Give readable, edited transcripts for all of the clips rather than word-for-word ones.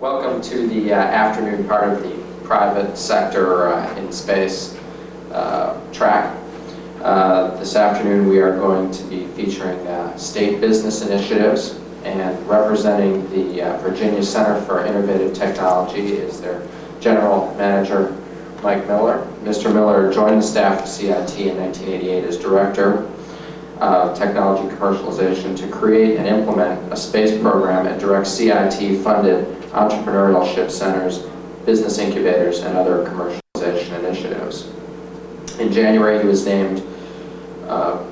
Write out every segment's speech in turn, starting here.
Welcome to the afternoon part of the private sector in space track. This afternoon we are going to be featuring state business initiatives, and representing the Virginia Center for Innovative Technology is their General Manager, Mike Miller. Mr. Miller joined the staff of CIT in 1988 as Director of Technology Commercialization to create and implement a space program and direct CIT-funded entrepreneurship centers, business incubators, and other commercialization initiatives. In January, he was named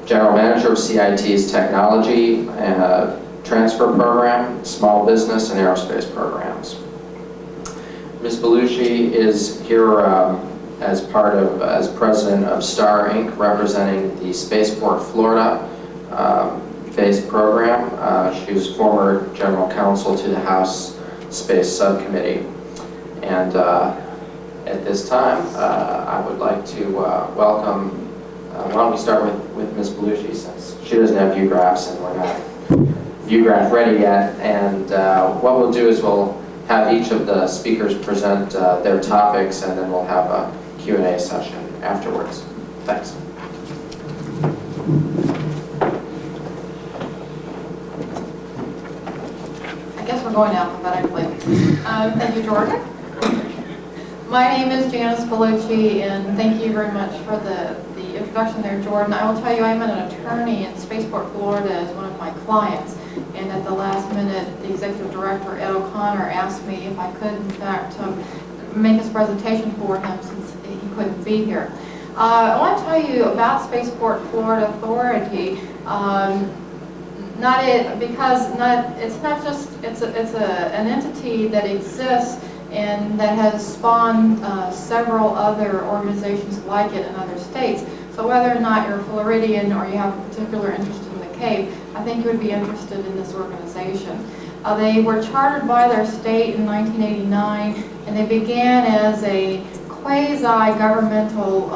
General Manager of CIT's Technology and Transfer Program, Small Business, and Aerospace Programs. Ms. Ballucci is here as President of STAR Inc., representing the Spaceport, Florida based program. She was former General Counsel to the House Space Subcommittee. And at this time, I would like to welcome, why don't we start with Ms. Ballucci, since she doesn't have view graphs and we're not view graph ready yet. And what we'll do is we'll have each of the speakers present their topics, and then we'll have a Q&A session afterwards. Thanks. I guess we're going alphabetically. Thank you, Georgia. My name is Janice Ballucci, and thank you very much for the introduction there, Jordan. I will tell you, I'm an attorney in Spaceport, Florida, as one of my clients. And at the last minute, the executive director, Ed O'Connor, asked me if I could, in fact, make his presentation for him since he couldn't be here. I want to tell you about Spaceport Florida Authority. It's an entity that exists and that has spawned several other organizations like it in other states. So whether or not you're a Floridian or you have a particular interest in the Cape, I think you would be interested in this organization. They were chartered by their state in 1989, and they began as a quasi-governmental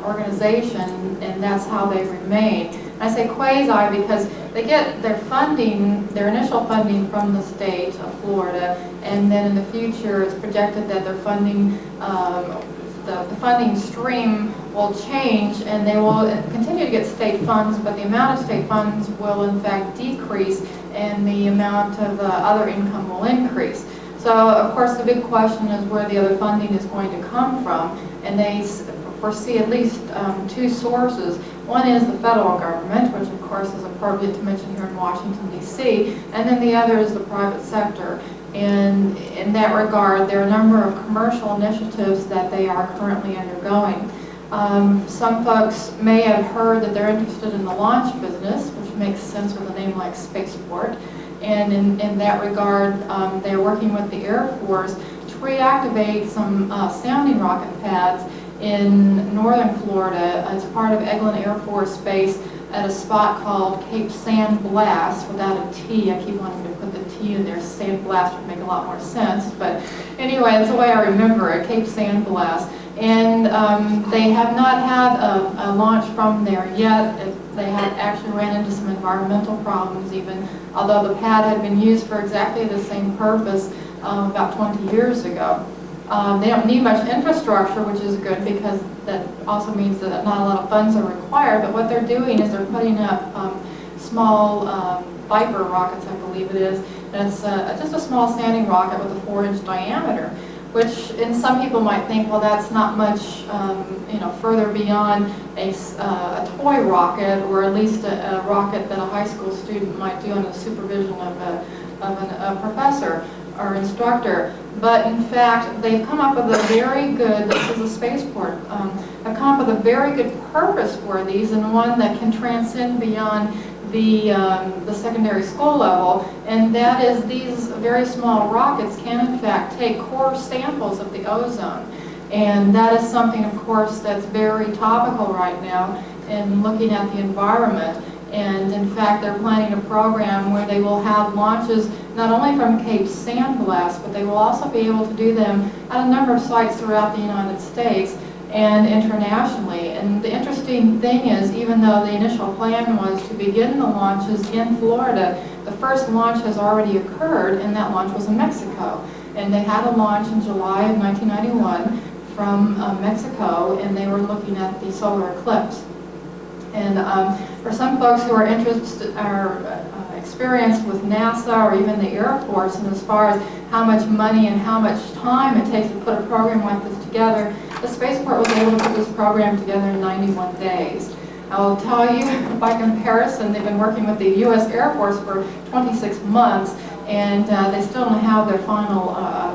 organization, and that's how they remain. I say quasi because they get their funding, their initial funding, from the state of Florida, and then in the future it's projected that their funding, the funding stream will change, and they will continue to get state funds, but the amount of state funds will in fact decrease, and the amount of other income will increase. So of course the big question is where the other funding is going to come from, and they foresee at least two sources. One is the federal government, which of course is appropriate to mention here in Washington, D.C., and then the other is the private sector. And in that regard, there are a number of commercial initiatives that they are currently undergoing. Some folks may have heard that they're interested in the launch business, which makes sense with a name like Spaceport. And in that regard, they're working with the Air Force to reactivate some sounding rocket pads in northern Florida as part of Eglin Air Force Base at a spot called Cape San Blas, without a T. I keep wanting to put the T in there. San Blas would make a lot more sense. But anyway, that's the way I remember it, Cape San Blas. And they have not had a launch from there yet. They had actually ran into some environmental problems even, although the pad had been used for exactly the same purpose about 20 years ago. They don't need much infrastructure, which is good because that also means that not a lot of funds are required, but what they're doing is they're putting up small Viper rockets, I believe it is. And it's just a small standing rocket with a 4-inch diameter, which in some people might think, well, that's not much further beyond a toy rocket, or at least a rocket that a high school student might do under the supervision of a professor or instructor. But in fact, they've come up with a very good, this is a spaceport, have come up with a very good purpose for these, and one that can transcend beyond the secondary school level, and that is these very small rockets can in fact take core samples of the ozone. And that is something, of course, that's very topical right now in looking at the environment. And in fact, they're planning a program where they will have launches not only from Cape San Blas, but they will also be able to do them at a number of sites throughout the United States. and internationally. And the interesting thing is, even though the initial plan was to begin the launches in Florida, the first launch has already occurred, and that launch was in Mexico. And they had a launch in July of 1991 from Mexico, and they were looking at the solar eclipse. And for some folks who are interested, experienced with NASA or even the Air Force, and as far as how much money and how much time it takes to put a program like this together, the Spaceport was able to put this program together in 91 days. I will tell you, by comparison, they've been working with the U.S. Air Force for 26 months, and they still don't have their final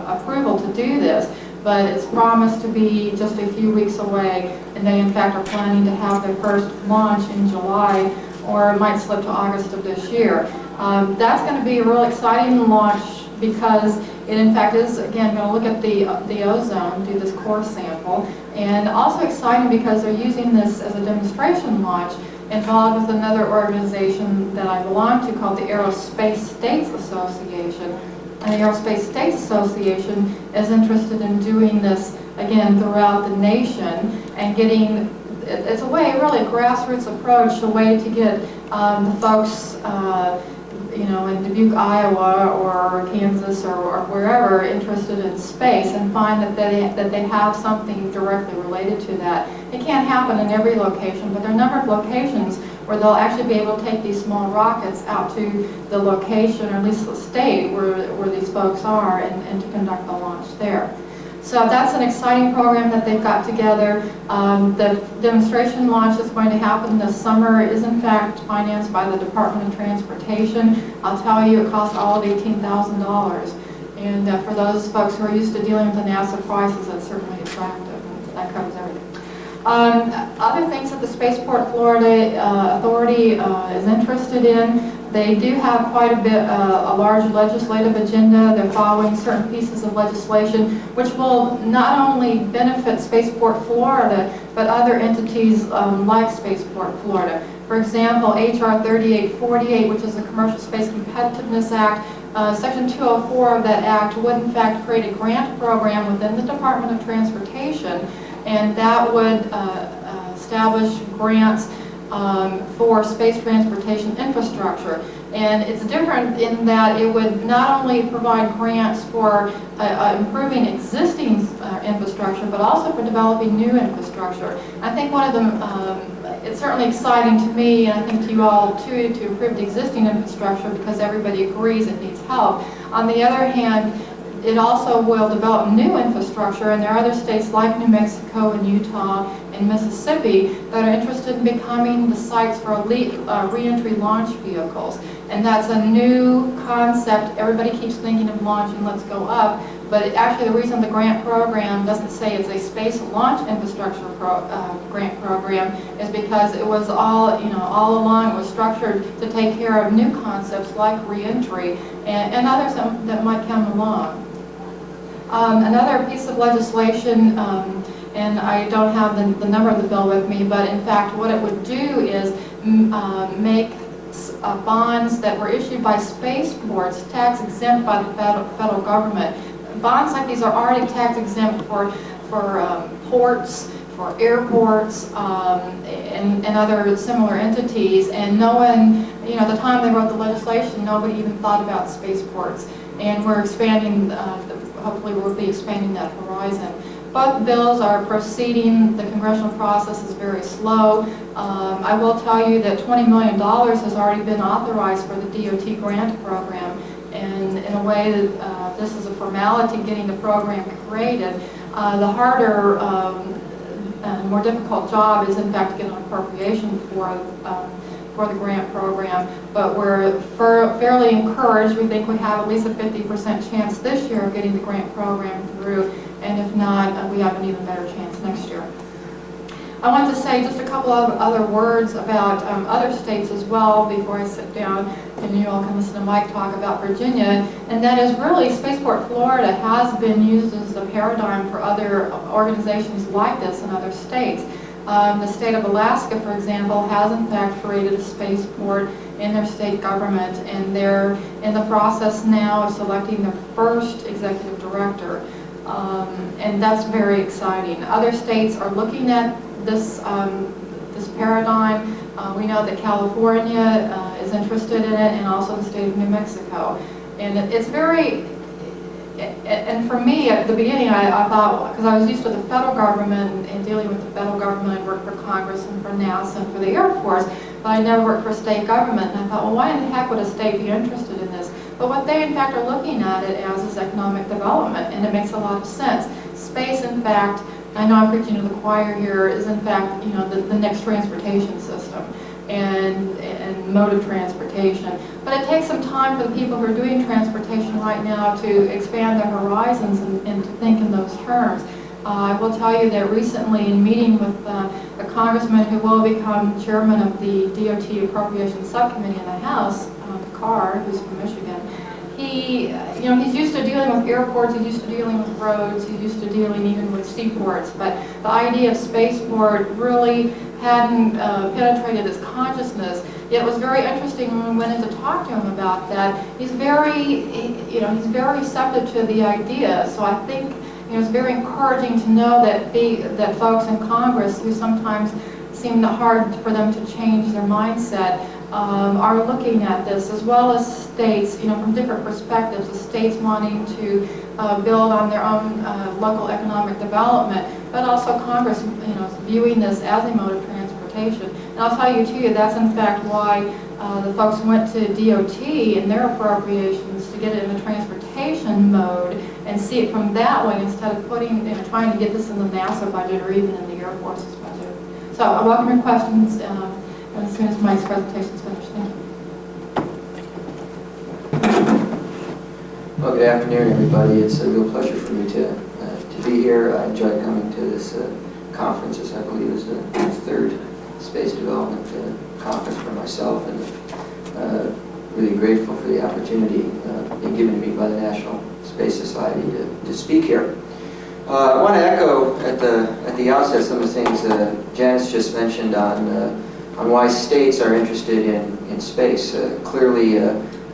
approval to do this. But it's promised to be just a few weeks away, and they in fact are planning to have their first launch in July, or it might slip to August of this year. That's going to be a real exciting launch because it in fact is, again, going to look at the ozone, do this core sample, and also exciting because they're using this as a demonstration launch involved with another organization that I belong to called the Aerospace States Association. And the Aerospace States Association is interested in doing this, again, throughout the nation and getting, it's a way, really a grassroots approach, a way to get the folks, you know, in Dubuque, Iowa, or Kansas, or wherever interested in space, and find that they have something directly related to that. It can't happen in every location, but there are a number of locations where they'll actually be able to take these small rockets out to the location, or at least the state where these folks are, and to conduct the launch there. So that's an exciting program that they've got together. The demonstration launch is going to happen this summer. It is in fact financed by the Department of Transportation. I'll tell you, it cost all of $18,000. And for those folks who are used to dealing with the NASA prices, that's certainly attractive. That covers everything. Other things that the Spaceport Florida Authority is interested in, they do have quite a bit, a large legislative agenda. They're following certain pieces of legislation which will not only benefit Spaceport Florida, but other entities like Spaceport Florida. For example, H.R. 3848, which is the Commercial Space Competitiveness Act, Section 204 of that act would in fact create a grant program within the Department of Transportation, and that would establish grants for space transportation infrastructure. And it's different in that it would not only provide grants for improving existing infrastructure, but also for developing new infrastructure. I think one of them, it's certainly exciting to me, and I think to you all too, to improve the existing infrastructure because everybody agrees it needs help. On the other hand, it also will develop new infrastructure, and there are other states like New Mexico and Utah and Mississippi that are interested in becoming the sites for re-entry launch vehicles. And that's a new concept. Everybody keeps thinking of launching, let's go up, but actually the reason the grant program doesn't say it's a space launch infrastructure grant program is because it was all along it was structured to take care of new concepts like re-entry and others that might come along. Another piece of legislation, and I don't have the number of the bill with me, but in fact what it would do is make bonds that were issued by spaceports tax exempt by the federal government. Bonds like these are already tax exempt for ports, for airports, and other similar entities, and no one, at the time they wrote the legislation, nobody even thought about spaceports. And we're expanding, hopefully we'll be expanding that horizon. Both bills are proceeding. The congressional process is very slow. I will tell you that $20 million has already been authorized for the DOT grant program, and in a way that this is a formality getting the program created. The harder, more difficult job is in fact to get an appropriation for the grant program, but we're fairly encouraged. We think we have at least a 50% chance this year of getting the grant program through, and if not, we have an even better chance next year. I want to say just a couple of other words about other states as well before I sit down and you all can listen to Mike talk about Virginia, and that is really Spaceport Florida has been used as a paradigm for other organizations like this in other states. The state of Alaska, for example, has in fact created a spaceport in their state government, and they're in the process now of selecting their first executive director. And that's very exciting. Other states are looking at this, this paradigm. We know that California is interested in it, and also the state of New Mexico. And it's very, and for me, at the beginning, I thought, because I was used to the federal government and dealing with the federal government, I worked for Congress and for NASA and for the Air Force, but I never worked for state government. And I thought, well, why in the heck would a state be interested in this? But what they, in fact, are looking at it as is economic development, and it makes a lot of sense. Space, in fact, I know I'm preaching to the choir here, is in fact, you know, the next transportation system and mode of transportation. But it takes some time for the people who are doing transportation right now to expand their horizons and to think in those terms. I will tell you that recently, in meeting with a congressman who will become chairman of the DOT Appropriations Subcommittee in the House, Carr, who's from Michigan, he, you know, he's used to dealing with airports, he's used to dealing with roads, he's used to dealing even with seaports, but the idea of Spaceport really hadn't penetrated his consciousness. Yet it was very interesting when we went in to talk to him about that. He's very, you know, he's very receptive to the idea. So I think, you know, it's very encouraging to know that that folks in Congress, who sometimes seem hard for them to change their mindset, are looking at this, as well as states, you know, from different perspectives. The states wanting to build on their own local economic development, but also Congress, you know, viewing this as a mode of transportation. And I'll tell you too, that's in fact why the folks went to DOT in their appropriations to get it in the transportation mode and see it from that way instead of putting, you know, trying to get this in the NASA budget or even in the Air Force's budget. So I welcome your questions as soon as Mike's presentation is finished. Thank you. Well, good afternoon, everybody. It's a real pleasure for me to be here. I enjoyed coming to this conference. This, I believe, is the third space development conference for myself, and really grateful for the opportunity being given to me by the National Space Society to speak here. I want to echo at the outset some of the things Janice just mentioned on why states are interested in space. Clearly,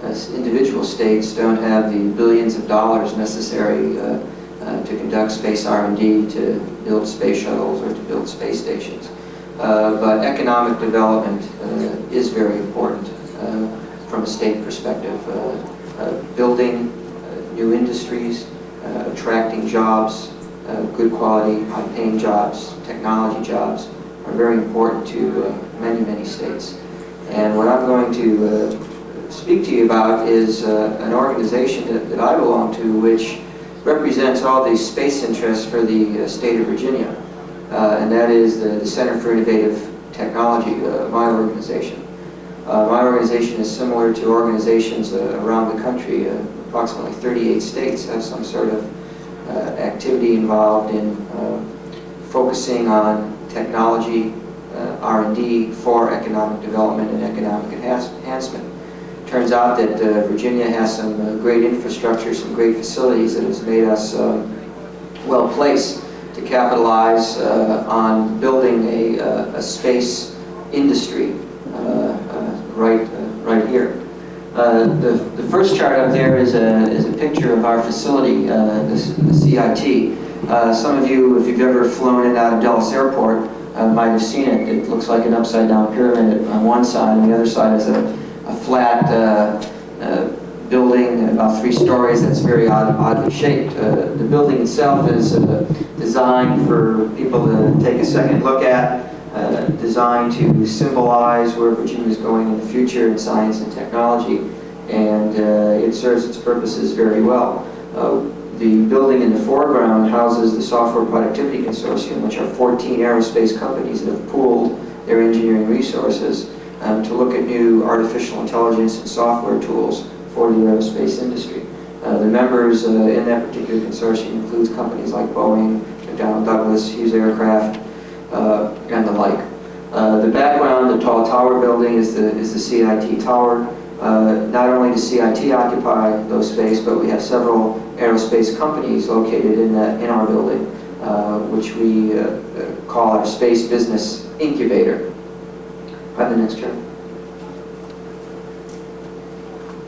as individual states don't have the billions of dollars necessary to conduct space R&D, to build space shuttles, or to build space stations. But economic development is very important from a state perspective. Building new industries, attracting jobs, good quality, high-paying jobs, technology jobs are very important to many states. And what I'm going to speak to you about is an organization that I belong to, which represents all the space interests for the state of Virginia, and that is the Center for Innovative Technology, my organization. My organization is similar to organizations around the country. Approximately 38 states have some sort of activity involved in focusing on technology, R&D for economic development and economic enhancement. Turns out that Virginia has some great infrastructure, some great facilities that has made us well placed to capitalize on building a space industry right here. The first chart up there is a picture of our facility, the CIT. Some of you, if you've ever flown in and out of Dulles Airport, might have seen it. It looks like an upside-down pyramid on one side, and the other side is a flat building, about 3 stories, that's very oddly shaped. The building itself is designed for people to take a second look at, designed to symbolize where Virginia is going in the future in science and technology, and it serves its purposes very well. The building in the foreground houses the Software Productivity Consortium, which are 14 aerospace companies that have pooled their engineering resources to look at new artificial intelligence and software tools for the aerospace industry. The members in that particular consortium includes companies like Boeing, McDonnell Douglas, Hughes Aircraft, and the like. The background, the tall tower building, is the CIT tower. Not only does CIT occupy those space, but we have several aerospace companies located in our building, which we call our Space Business Incubator. Have the next chart.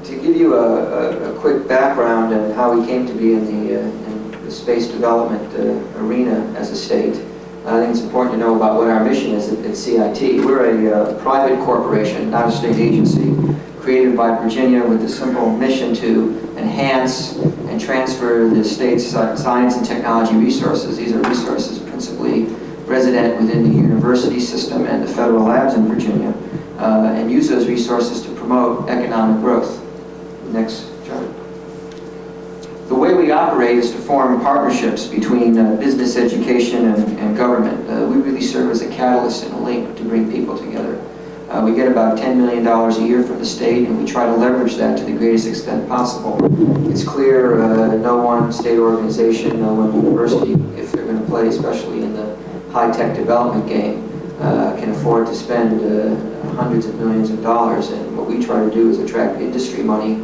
To give you a quick background on how we came to be in the the space development arena as a state. I think it's important to know about what our mission is at CIT. We're a private corporation, not a state agency, created by Virginia with the simple mission to enhance and transfer the state's science and technology resources. These are resources principally resident within the university system and the federal labs in Virginia, and use those resources to promote economic growth. Next chart. The way we operate is to form partnerships between business, education, and government. We really serve as a catalyst and a link to bring people together. We get about $10 million a year from the state, and we try to leverage that to the greatest extent possible. It's clear no one state organization, no one university, if they're going to play, especially in the high-tech development game, can afford to spend hundreds of millions of dollars. And what we try to do is attract industry money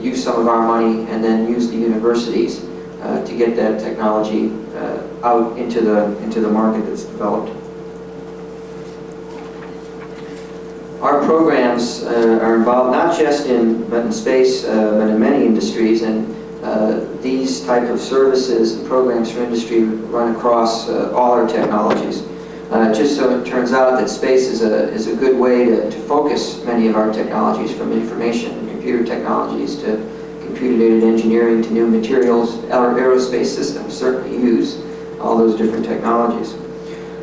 use some of our money, and then use the universities to get that technology out into the market that's developed. Our programs are involved not just in space, but in many industries, and these type of services and programs for industry run across all our technologies. Just so it turns out that space is a good way to focus many of our technologies, from information and computer technologies to computer-aided engineering to new materials. Our aerospace systems certainly use all those different technologies.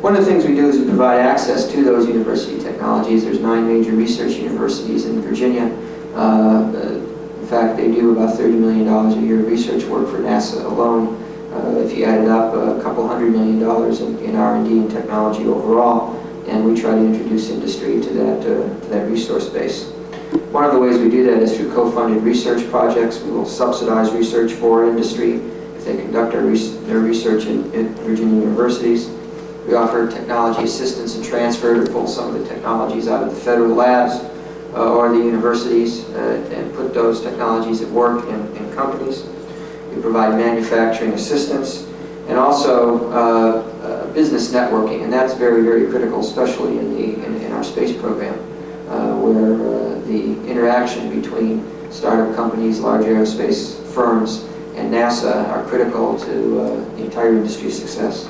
One of the things we do is we provide access to those university technologies. There's 9 major research universities in Virginia. In fact, they do about $30 million a year of research work for NASA alone. If you add it up, a couple $100 million in R&D and technology overall, and we try to introduce industry to that resource base. One of the ways we do that is through co-funded research projects. We will subsidize research for industry if they conduct their research in Virginia universities. We offer technology assistance and transfer to pull some of the technologies out of the federal labs or the universities and put those technologies at work in companies. We provide manufacturing assistance and also business networking, and that's very, very critical, especially in our space program, where the interaction between startup companies, large aerospace firms, and NASA are critical to the entire industry's success.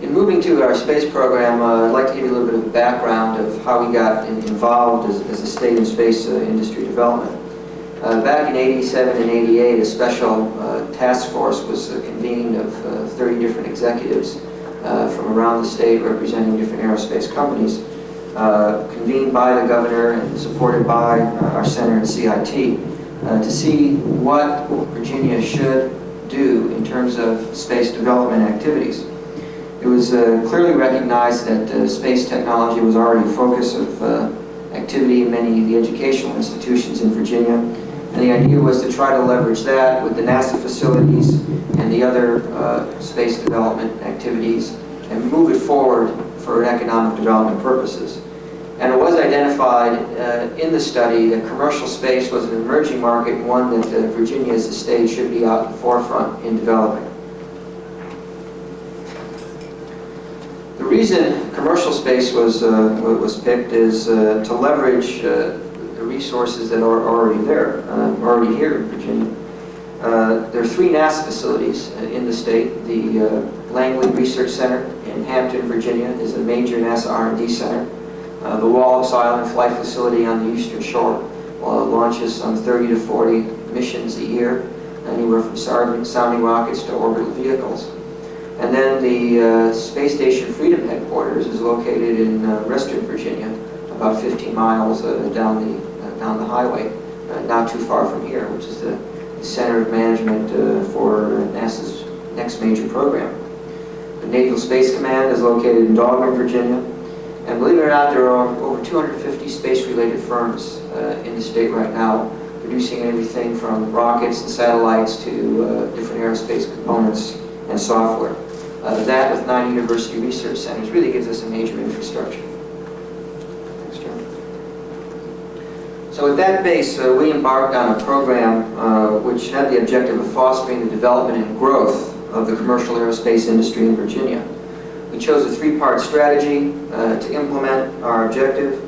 In moving to our space program, I'd like to give you a little bit of background of how we got involved as a state in space industry development. Back in '87 and '88, a special task force was convened of 30 different executives from around the state representing different aerospace companies, convened by the governor and supported by our center at CIT to see what Virginia should do in terms of space development activities. It was clearly recognized that space technology was already a focus of activity in many of the educational institutions in Virginia, and the idea was to try to leverage that with the NASA facilities and the other space development activities and move it forward for economic development purposes. And it was identified in the study that commercial space was an emerging market and one that Virginia as a state should be out in the forefront in developing. The reason commercial space was picked is to leverage the resources that are already there, already here in Virginia. There are 3 NASA facilities in the state. The Langley Research Center in Hampton, Virginia is a major NASA R&D center. The Wallops Island Flight Facility on the Eastern Shore launches some 30 to 40 missions a year, anywhere from sounding rockets to orbital vehicles. And then the Space Station Freedom Headquarters is located in Reston, Virginia, about 15 miles down the highway, not too far from here, which is the center of management for NASA's next major program. The Naval Space Command is located in Dahlgren, Virginia. And believe it or not, there are over 250 space-related firms in the state right now, producing everything from rockets and satellites to different aerospace components and software. That, with 9 university research centers, really gives us a major infrastructure. Next, John. So at that base, we embarked on a program which had the objective of fostering the development and growth of the commercial aerospace industry in Virginia. We chose a 3-part strategy to implement our objective.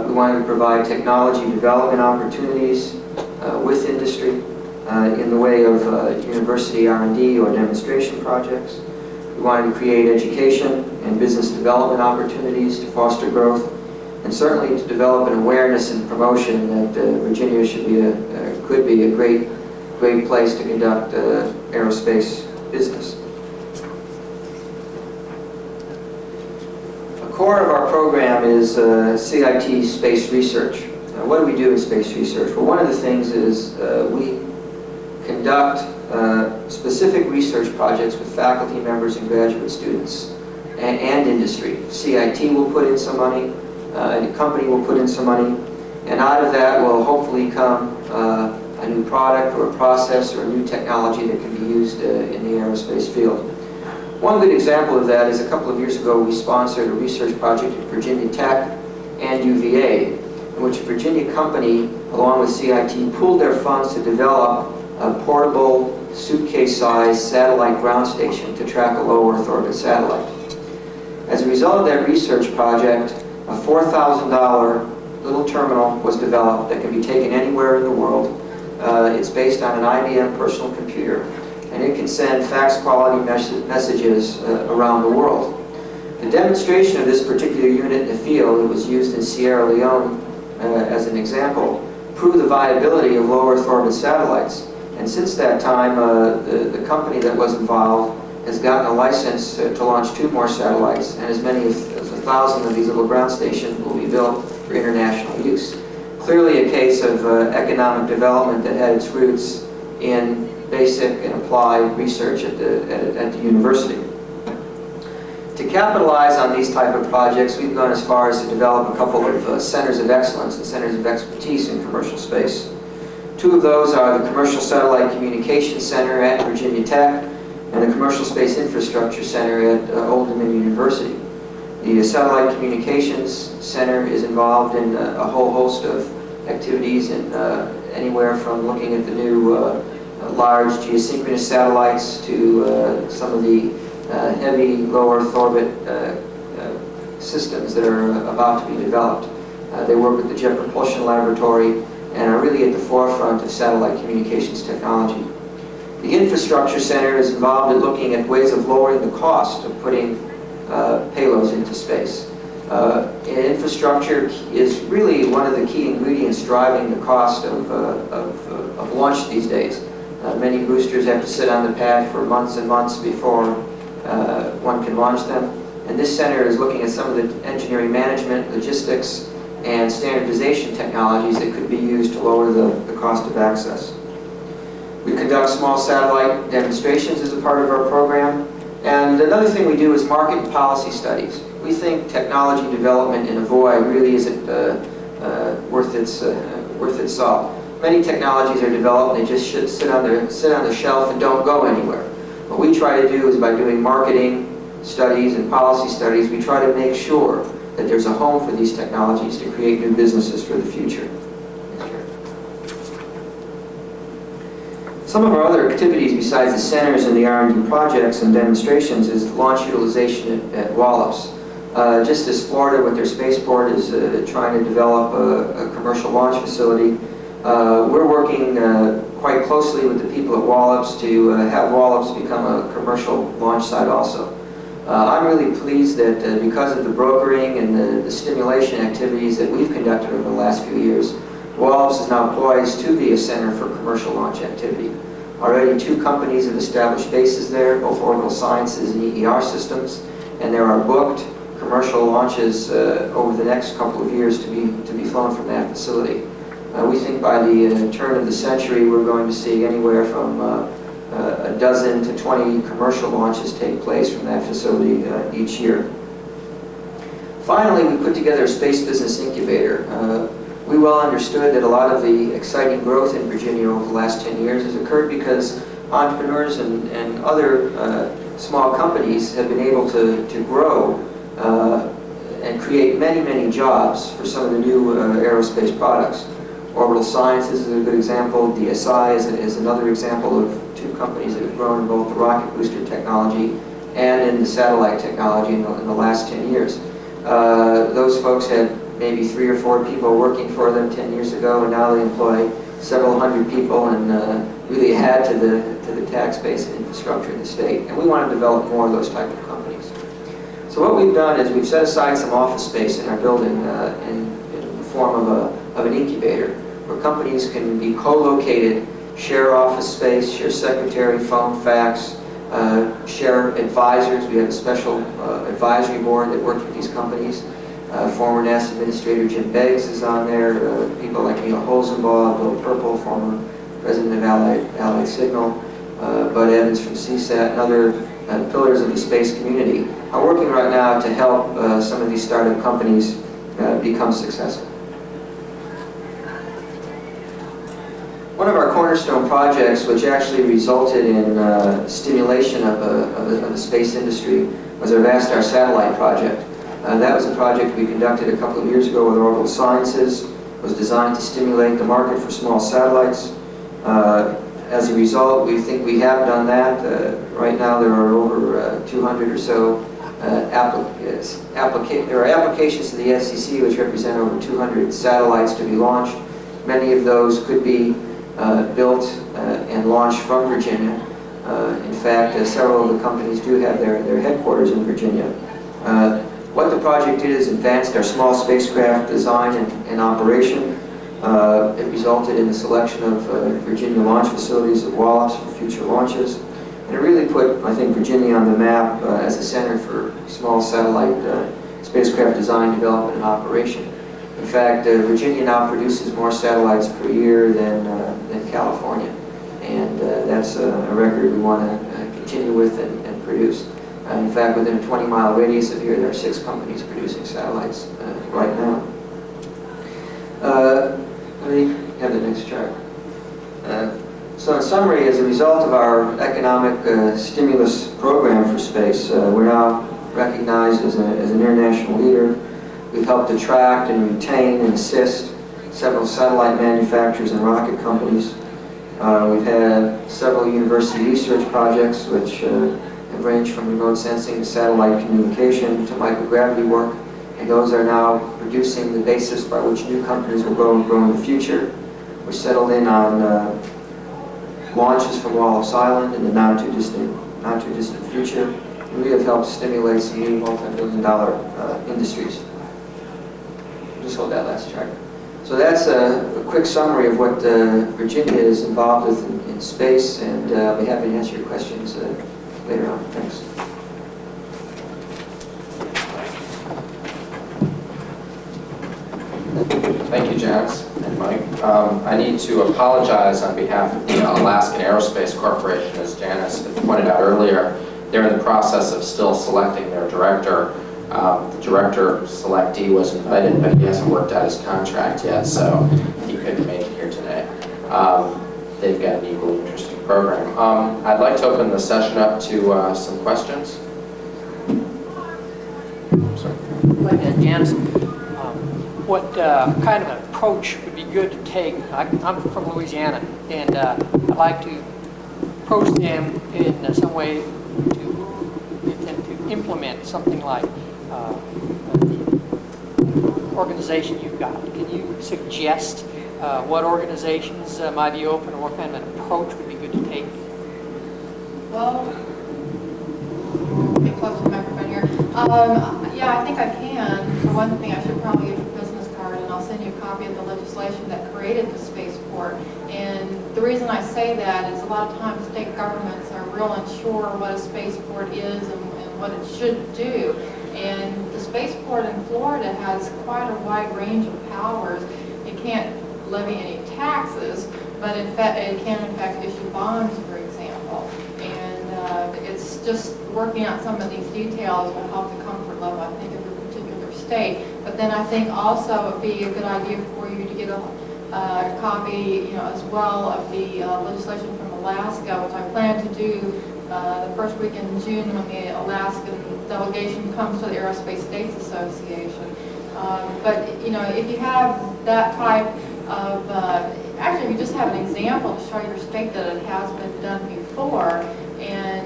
We wanted to provide technology development opportunities with industry in the way of university R&D or demonstration projects. We wanted to create education and business development opportunities to foster growth, and certainly to develop an awareness and promotion that Virginia should be could be a great place to conduct aerospace business. The core of our program is CIT space research. What do we do in space research? Well, one of the things is we conduct specific research projects with faculty members and graduate students and industry. CIT will put in some money, a company will put in some money, and out of that will hopefully come a new product or a process or a new technology that can be used in the aerospace field. One good example of that is a couple of years ago we sponsored a research project at Virginia Tech and UVA, in which a Virginia company, along with CIT, pooled their funds to develop a portable, suitcase-sized satellite ground station to track a low Earth orbit satellite. As a result of that research project, a $4,000 little terminal was developed that can be taken anywhere in the world. It's based on an IBM personal computer, and it can send fax quality messages around the world. The demonstration of this particular unit in the field, it was used in Sierra Leone as an example, proved the viability of low Earth orbit satellites. And since that time, the company that was involved has gotten a license to launch 2 more satellites, and as many as 1,000 of these little ground stations will be built for international use. Clearly a case of economic development that had its roots in basic and applied research at the university. To capitalize on these type of projects, we've gone as far as to develop a couple of centers of excellence and centers of expertise in commercial space. 2 of those are the Commercial Satellite Communications Center at Virginia Tech and the Commercial Space Infrastructure Center at Old Dominion University. The Satellite Communications Center is involved in a whole host of activities, in anywhere from looking at the new large geosynchronous satellites to some of the heavy low Earth orbit systems that are about to be developed. They work with the Jet Propulsion Laboratory and are really at the forefront of satellite communications technology. The Infrastructure Center is involved in looking at ways of lowering the cost of putting payloads into space. Infrastructure is really one of the key ingredients driving the cost of launch these days. Many boosters have to sit on the pad for months and months before one can launch them. And this center is looking at some of the engineering management, logistics, and standardization technologies that could be used to lower the cost of access. We conduct small satellite demonstrations as a part of our program. And another thing we do is market and policy studies. We think technology development in a void really isn't worth its salt. Many technologies are developed and they just should sit on the shelf and don't go anywhere. What we try to do is, by doing marketing studies and policy studies, we try to make sure that there's a home for these technologies to create new businesses for the future. Some of our other activities besides the centers and the R&D projects and demonstrations is launch utilization at Wallops. Just as Florida with their Spaceport is trying to develop a commercial launch facility, we're working quite closely with the people at Wallops to have Wallops become a commercial launch site also. I'm really pleased that because of the brokering and the stimulation activities that we've conducted over the last few years, Wallops is now poised to be a center for commercial launch activity. Already 2 companies have established bases there, both Orbital Sciences and EER Systems, and there are booked commercial launches over the next couple of years to be flown from that facility. We think by the turn of the century we're going to see anywhere from a dozen to 20 commercial launches take place from that facility each year. Finally, we put together a space business incubator. We well understood that a lot of the exciting growth in Virginia over the last 10 years has occurred because entrepreneurs and other small companies have been able to grow and create many, many jobs for some of the new aerospace products. Orbital Sciences is a good example. DSI is another example of 2 companies that have grown in both the rocket booster technology and in the satellite technology in the last 10 years. Those folks had maybe 3 or 4 people working for them 10 years ago, and now they employ several hundred people and really add to the tax base and infrastructure of the state. And we want to develop more of those type of companies. So what we've done is we've set aside some office space in our building in the form of an incubator where companies can be co-located, share office space, share secretary, phone, fax, share advisors. We have a special advisory board that works with these companies. Former NASA Administrator Jim Beggs is on there. People like Neil Holzenbaugh, Bill Purple, former president of Allied Signal, Bud Evans from CSAT, and other pillars of the space community are working right now to help some of these startup companies become successful. One of our cornerstone projects, which actually resulted in stimulation of the space industry, was our VASTAR satellite project. That was a project we conducted a couple of years ago with Orbital Sciences. It was designed to stimulate the market for small satellites. As a result, we think we have done that. Right now there are over 200 or so applications to the FCC which represent over 200 satellites to be launched. Many of those could be built and launched from Virginia. In fact, several of the companies do have their headquarters in Virginia. What the project did is advanced our small spacecraft design and operation. It resulted in the selection of Virginia launch facilities at Wallops for future launches. And it really put, I think, Virginia on the map as a center for small satellite spacecraft design, development, and operation. In fact, Virginia now produces more satellites per year than California. And that's a record we want to continue with and produce. In fact, within a 20-mile radius of here, there are 6 companies producing satellites right now. Let me have the next chart. So in summary, as a result of our economic stimulus program for space, we're now recognized as an international leader. We've helped attract and retain and assist several satellite manufacturers and rocket companies. We've had several university research projects which have ranged from remote sensing to satellite communication to microgravity work, and those are now producing the basis by which new companies will grow in the future. We're settled in on launches from Wallops Island in the not too distant future, and we have helped stimulate some new multi-billion-dollar industries. Just hold that last chart. So that's a quick summary of what Virginia is involved with in space, and I'll be happy to answer your questions later on. Thanks. Thank you, Janice and Mike. I need to apologize on behalf of the Alaskan Aerospace Corporation. As Janice had pointed out earlier, they're in the process of still selecting their director. The director selectee was invited, but he hasn't worked out his contract yet, so he couldn't make it here today. They've got an equally interesting program. I'd like to open the session up to some questions. Sorry. Janice, what kind of approach would be good to take? I'm from Louisiana, and I'd like to approach them in some way to implement something like the organization you've got. Can you suggest what organizations might be open, or what kind of an approach would be good to take? Well, be close to the microphone here. Yeah, I think I can. For one thing, I should probably give you a business card, and I'll send you a copy of the legislation that created the Spaceport. And the reason I say that is a lot of times state governments are real unsure what a spaceport is and what it should do. And the spaceport in Florida has quite a wide range of powers. It can't levy any taxes, but in fact, it can in fact issue bonds, for example. And it's just working out some of these details will help the comfort level, I think, of your particular state. But then I think also it would be a good idea for you to get a copy, as well of the legislation from Alaska, which I plan to do the first week in June when the Alaskan delegation comes to the Aerospace States Association. But if you have that type of, actually, if you just have an example to show your state that it has been done before, and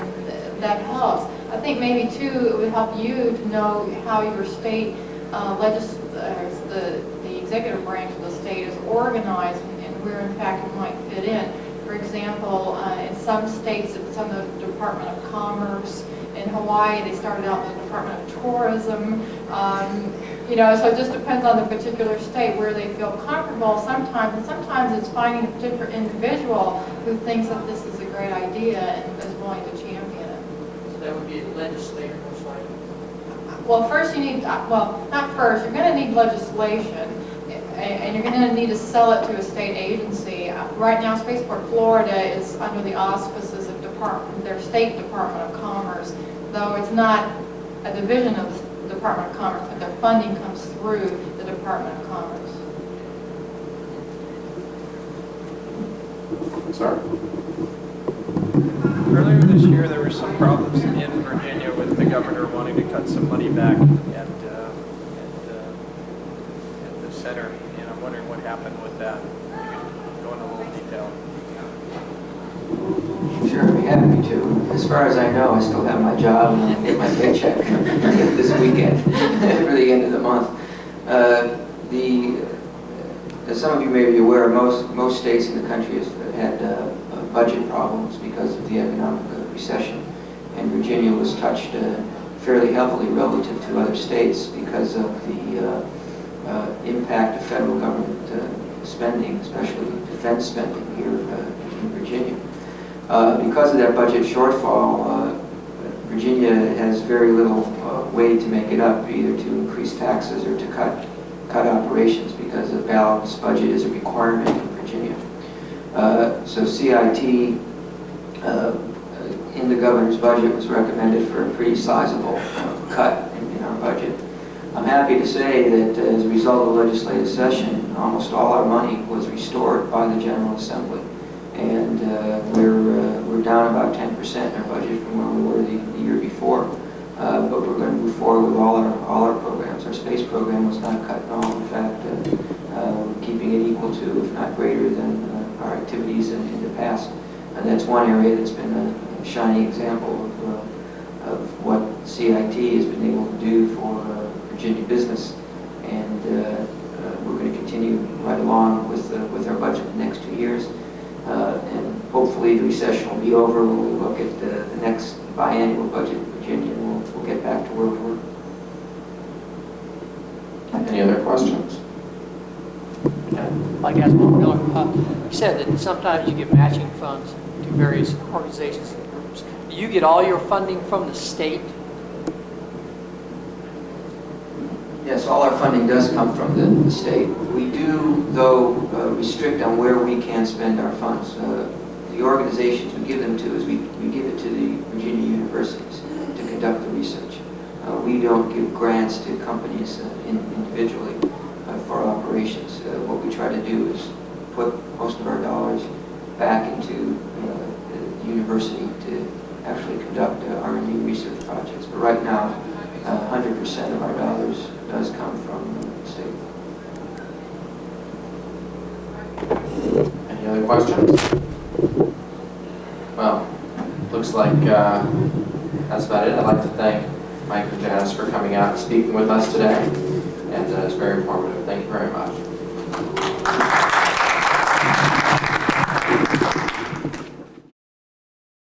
that helps. I think maybe too it would help you to know how your state the executive branch of the state is organized and where in fact it might fit in. For example, in some states it's under the Department of Commerce. In Hawaii, they started out in the Department of Tourism. You know, so it just depends on the particular state where they feel comfortable sometimes. And sometimes it's finding a particular individual who thinks that this is a great idea and is willing to champion it. So that would be a legislator, most likely. Well, first you need, well, not first, you're going to need legislation. And you're going to need to sell it to a state agency. Right now, Spaceport, Florida is under the auspices of their State Department of Commerce, though it's not a division of the Department of Commerce, but their funding comes through the Department of Commerce. Sorry. Earlier this year, there were some problems in Virginia with the governor wanting to cut some money back at the center, and I'm wondering what happened with that. You could go into a little detail. Sure, I'd be happy to. As far as I know, I still have my job and I'll get my paycheck this weekend for the end of the month. As some of you may be aware, most states in the country have had budget problems because of the economic recession, and Virginia was touched fairly heavily relative to other states because of the impact of federal government spending, especially defense spending here in Virginia. Because of that budget shortfall, Virginia has very little way to make it up, either to increase taxes or to cut operations, because a balanced budget is a requirement in Virginia. So CIT in the governor's budget was recommended for a pretty sizable cut in our budget. I'm happy to say that as a result of the legislative session, almost all our money was restored by the General Assembly. And we're down about 10% in our budget from where we were the year before. But we're going to move forward with all our programs. Our space program was not cut at all. In fact, we're keeping it equal to, if not greater than, our activities in the past. And that's one area that's been a shining example of what CIT has been able to do for Virginia business. And we're going to continue right along with our budget the next 2 years. And hopefully the recession will be over when we look at the next biannual budget in Virginia, and we'll get back to where we were. Any other questions? I'd like to ask Mr. Miller, you said that sometimes you get matching funds to various organizations and groups. Do you get all your funding from the state? Yes, all our funding does come from the state. We do, though, restrict on where we can spend our funds. The organizations we give them to is we give it to the Virginia universities to conduct the research. We don't give grants to companies individually for operations. What we try to do is put most of our dollars back into the university to actually conduct R&D research projects. But right now, 100% of our dollars does come from the state. Any other questions? Well, looks like that's about it. I'd like to thank Mike and Janice for coming out and speaking with us today, and it's very informative. Thank you very much.